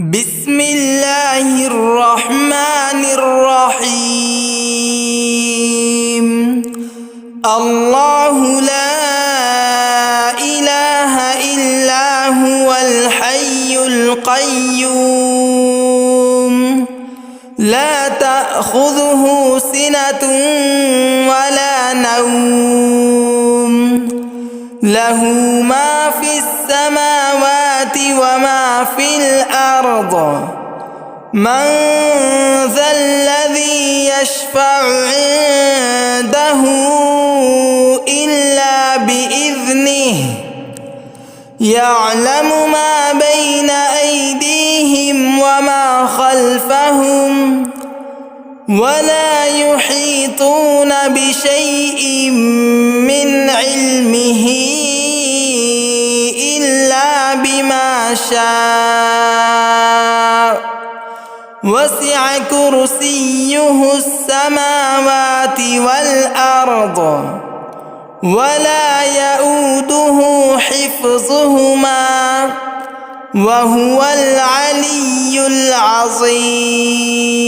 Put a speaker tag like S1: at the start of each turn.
S1: بسم الله الرحمن الرحيم. الله لا إله إلا هو الحي القيوم لا تأخذه سنة ولا نوم له ما في السماوات وما في الأرض من ذا الذي يشفع عنده إلا بإذنه يعلم ما بين أيديهم وما خلفهم ولا يحيطون بشيء من علمه إلا بما شاء وسع كرسيه السماوات والأرض ولا يؤوده حفظهما وهو العلي العظيم.